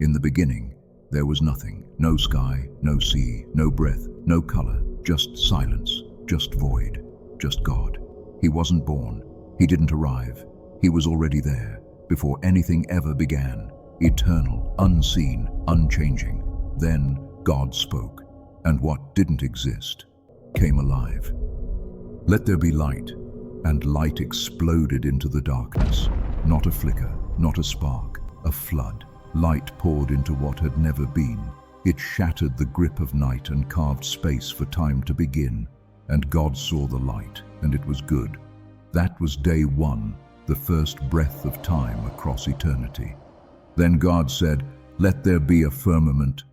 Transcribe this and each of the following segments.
In the beginning, there was nothing. No sky, no sea, no breath, no color, just silence, just void, just God. He wasn't born. He didn't arrive. He was already there, before anything ever began, eternal, unseen, unchanging. Then God spoke, and what didn't exist came alive. Let there be light, and light exploded into the darkness. Not a flicker, not a spark, a flood. Light poured into what had never been. It shattered the grip of night and carved space for time to begin. And God saw the light, and it was good. That was day one, the first breath of time across eternity. Then God said, "Let there be a firmament,"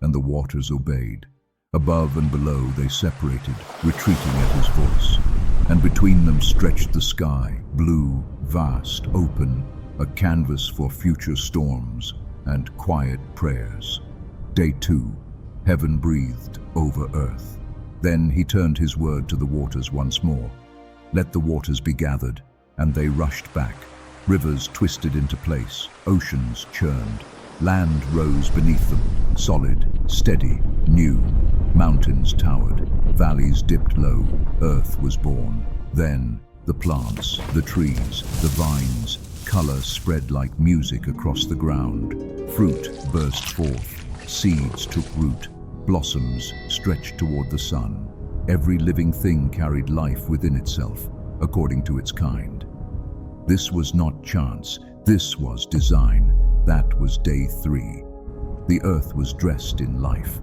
and the waters obeyed. Above and below they separated, retreating at his voice. And between them stretched the sky, blue, vast, open, a canvas for future storms and quiet prayers. Day two, heaven breathed over earth. Then he turned his word to the waters once more. Let the waters be gathered, and they rushed back. Rivers twisted into place, oceans churned. Land rose beneath them, solid, steady, new. Mountains towered, valleys dipped low, earth was born. Then the plants, the trees, the vines, color spread like music across the ground. Fruit burst forth, seeds took root, blossoms stretched toward the sun. Every living thing carried life within itself, according to its kind. This was not chance, this was design. That was day three. The earth was dressed in life.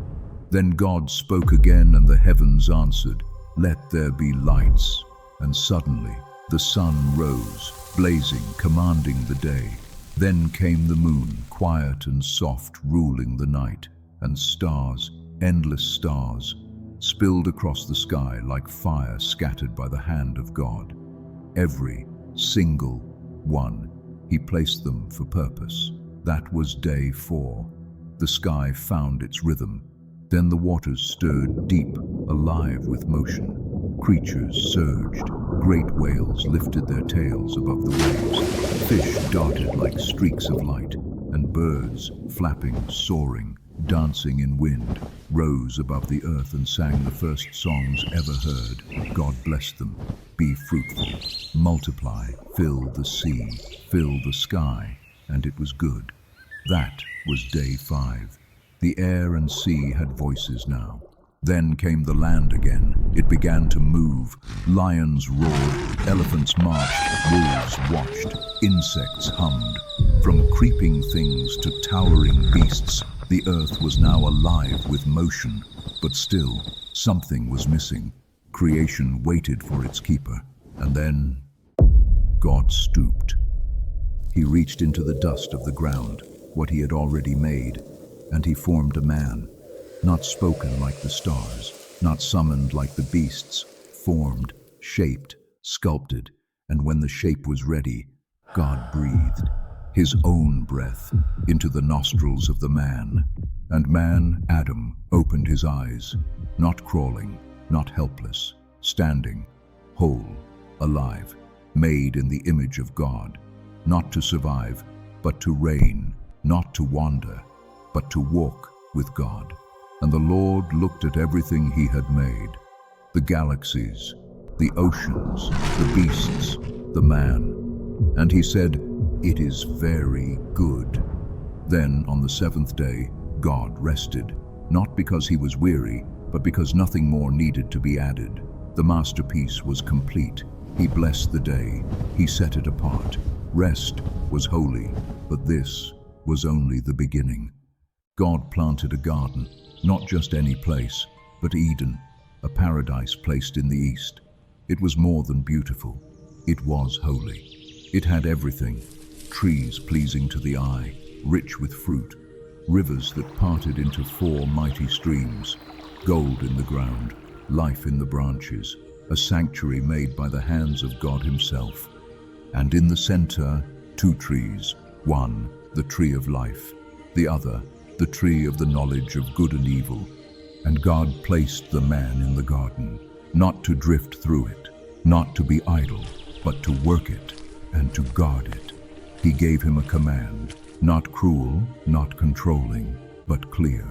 Then God spoke again, and the heavens answered, "Let there be lights." And suddenly the sun rose, blazing, commanding the day. Then came the moon, quiet and soft, ruling the night. And stars, endless stars, spilled across the sky like fire scattered by the hand of God. Every single one, he placed them for purpose. That was day four. The sky found its rhythm. Then the waters stirred deep, alive with motion. Creatures surged. Great whales lifted their tails above the waves. Fish darted like streaks of light, and birds, flapping, soaring, dancing in wind, rose above the earth and sang the first songs ever heard. God blessed them. Be fruitful, multiply, fill the sea, fill the sky, and it was good. That was day five. The air and sea had voices now. Then came the land again. It began to move. Lions roared, elephants marched, wolves watched, insects hummed. From creeping things to towering beasts, the earth was now alive with motion. But still, something was missing. Creation waited for its keeper. And then, God stooped. He reached into the dust of the ground, what he had already made, and he formed a man, not spoken like the stars, not summoned like the beasts, formed, shaped, sculpted, and when the shape was ready, God breathed his own breath into the nostrils of the man. And man, Adam, opened his eyes, not crawling, not helpless, standing, whole, alive, made in the image of God, not to survive, but to reign, not to wander, but to walk with God. And the Lord looked at everything he had made, the galaxies, the oceans, the beasts, the man, and he said, "It is very good." Then on the seventh day, God rested, not because he was weary, but because nothing more needed to be added. The masterpiece was complete. He blessed the day. He set it apart. Rest was holy, but this was only the beginning. God planted a garden, not just any place, but Eden, a paradise placed in the east. It was more than beautiful. It was holy. It had everything: trees pleasing to the eye, rich with fruit, rivers that parted into four mighty streams, gold in the ground, life in the branches, a sanctuary made by the hands of God himself. And in the center, two trees, one, the tree of life, the other, the tree of the knowledge of good and evil. And God placed the man in the garden, not to drift through it, not to be idle, but to work it and to guard it. He gave him a command: Not cruel, not controlling, but clear.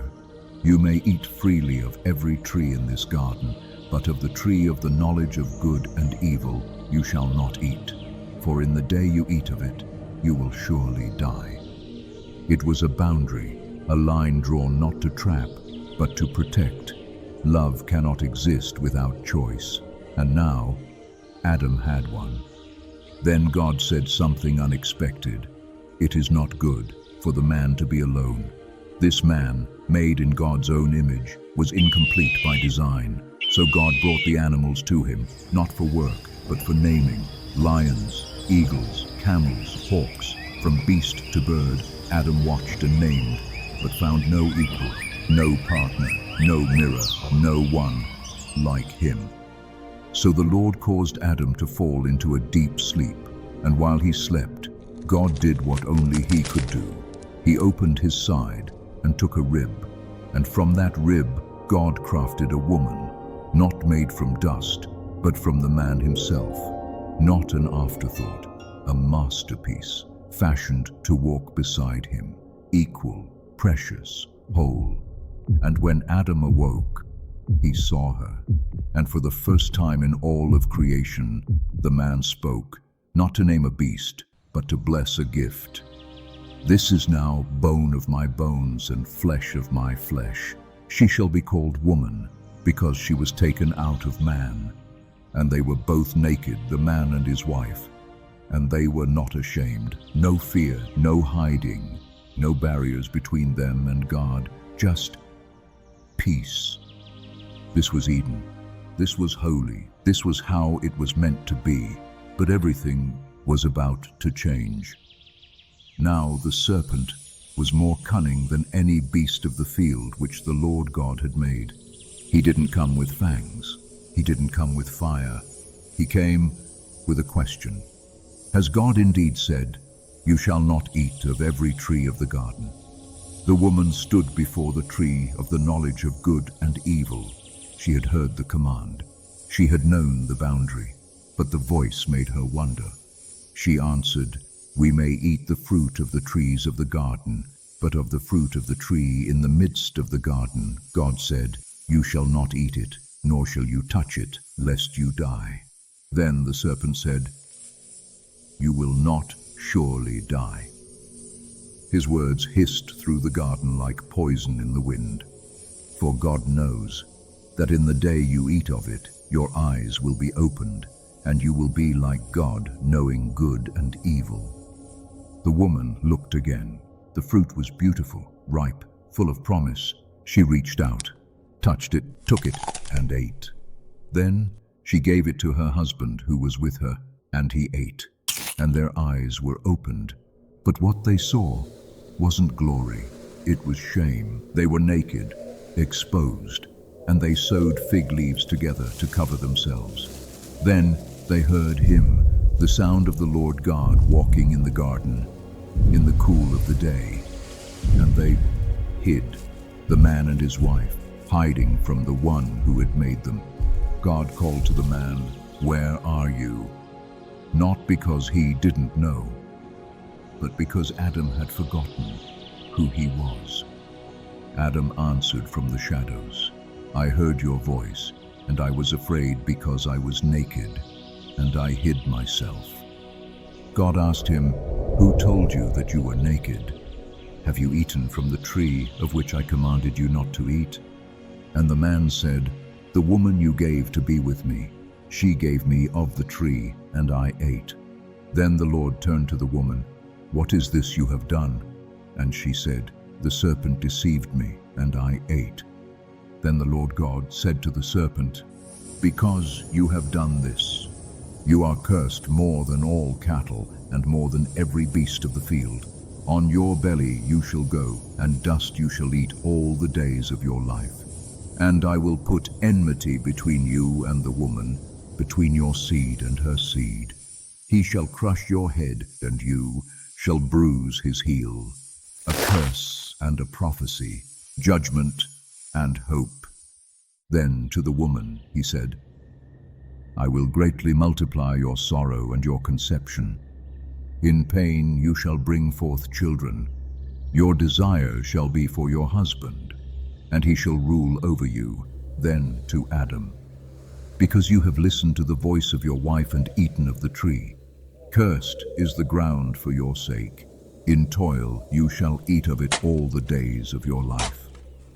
You may eat freely of every tree in this garden, but of the tree of the knowledge of good and evil you shall not eat, for in the day you eat of it, you will surely die. It was a boundary, a line drawn not to trap, but to protect. Love cannot exist without choice, and now Adam had one. Then God said something unexpected. It is not good for the man to be alone. This man, made in God's own image, was incomplete by design. So God brought the animals to him, not for work, but for naming. Lions, eagles, camels, hawks, from beast to bird, Adam watched and named, but found no equal, no partner, no mirror, no one like him. So the Lord caused Adam to fall into a deep sleep, and while he slept, God did what only he could do. He opened his side and took a rib, and from that rib God crafted a woman, not made from dust, but from the man himself, not an afterthought, a masterpiece, fashioned to walk beside him, equal, precious, whole. And when Adam awoke, he saw her, and for the first time in all of creation, the man spoke, not to name a beast, but to bless a gift. This is now bone of my bones and flesh of my flesh. She shall be called woman, because she was taken out of man. And they were both naked, the man and his wife, and they were not ashamed. No fear, no hiding, no barriers between them and God, just peace. This was Eden. This was holy. This was how it was meant to be. But everything was about to change. Now the serpent was more cunning than any beast of the field which the Lord God had made. He didn't come with fangs. He didn't come with fire. He came with a question. Has God indeed said, "You shall not eat of every tree of the garden"? The woman stood before the tree of the knowledge of good and evil. She had heard the command. She had known the boundary, but the voice made her wonder. She answered, "We may eat the fruit of the trees of the garden, but of the fruit of the tree in the midst of the garden, God said, You shall not eat it, nor shall you touch it, lest you die." Then the serpent said, "You will not surely die." His words hissed through the garden like poison in the wind. For God knows that in the day you eat of it, your eyes will be opened, and you will be like God, knowing good and evil. The woman looked again. The fruit was beautiful, ripe, full of promise. She reached out, touched it, took it, and ate. Then she gave it to her husband who was with her, and he ate, and their eyes were opened. But what they saw wasn't glory, it was shame. They were naked, exposed, and they sewed fig leaves together to cover themselves. Then they heard him, the sound of the Lord God walking in the garden, in the cool of the day. And they hid, the man and his wife, hiding from the one who had made them. God called to the man, "Where are you?" Not because he didn't know, but because Adam had forgotten who he was. Adam answered from the shadows, "I heard your voice, and I was afraid because I was naked, and I hid myself." God asked him, "Who told you that you were naked? Have you eaten from the tree of which I commanded you not to eat?" And the man said, "The woman you gave to be with me, she gave me of the tree, and I ate." Then the Lord turned to the woman, "What is this you have done?" And she said, "The serpent deceived me, and I ate." Then the Lord God said to the serpent, "Because you have done this, you are cursed more than all cattle and more than every beast of the field. On your belly you shall go, and dust you shall eat all the days of your life. And I will put enmity between you and the woman, between your seed and her seed. He shall crush your head, and you shall bruise his heel. A curse and a prophecy, judgment and hope." Then to the woman he said, "I will greatly multiply your sorrow and your conception. In pain you shall bring forth children, Your desire shall be for your husband, and he shall rule over you. Then to Adam, because you have listened to the voice of your wife and eaten of the tree. Cursed is the ground for your sake. In toil you shall eat of it all the days of your life.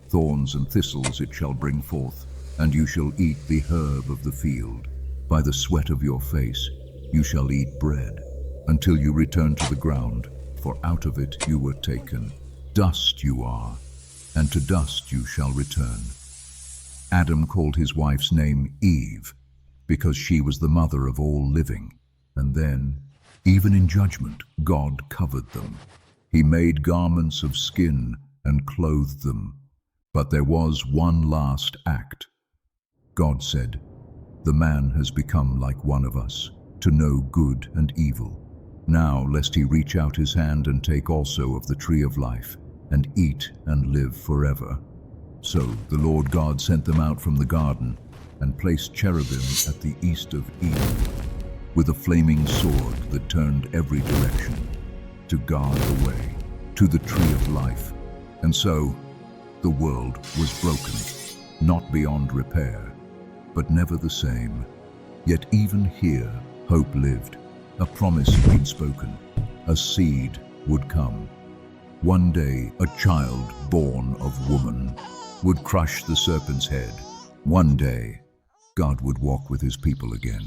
Thorns and thistles it shall bring forth, and you shall eat the herb of the field. By the sweat of your face you shall eat bread, until you return to the ground, for out of it you were taken. Dust you are, and to dust you shall return. Adam called his wife's name Eve, because she was the mother of all living. And then, even in judgment, God covered them. He made garments of skin and clothed them. But there was one last act. God said, "The man has become like one of us, to know good and evil. Now lest he reach out his hand and take also of the tree of life, and eat and live forever." So the Lord God sent them out from the garden, and placed cherubim at the east of Eden, with a flaming sword that turned every direction, to guard the way to the tree of life. And so the world was broken, not beyond repair, but never the same. Yet even here hope lived. A promise had been spoken. A seed would come. One day a child born of woman would crush the serpent's head. One day God would walk with his people again.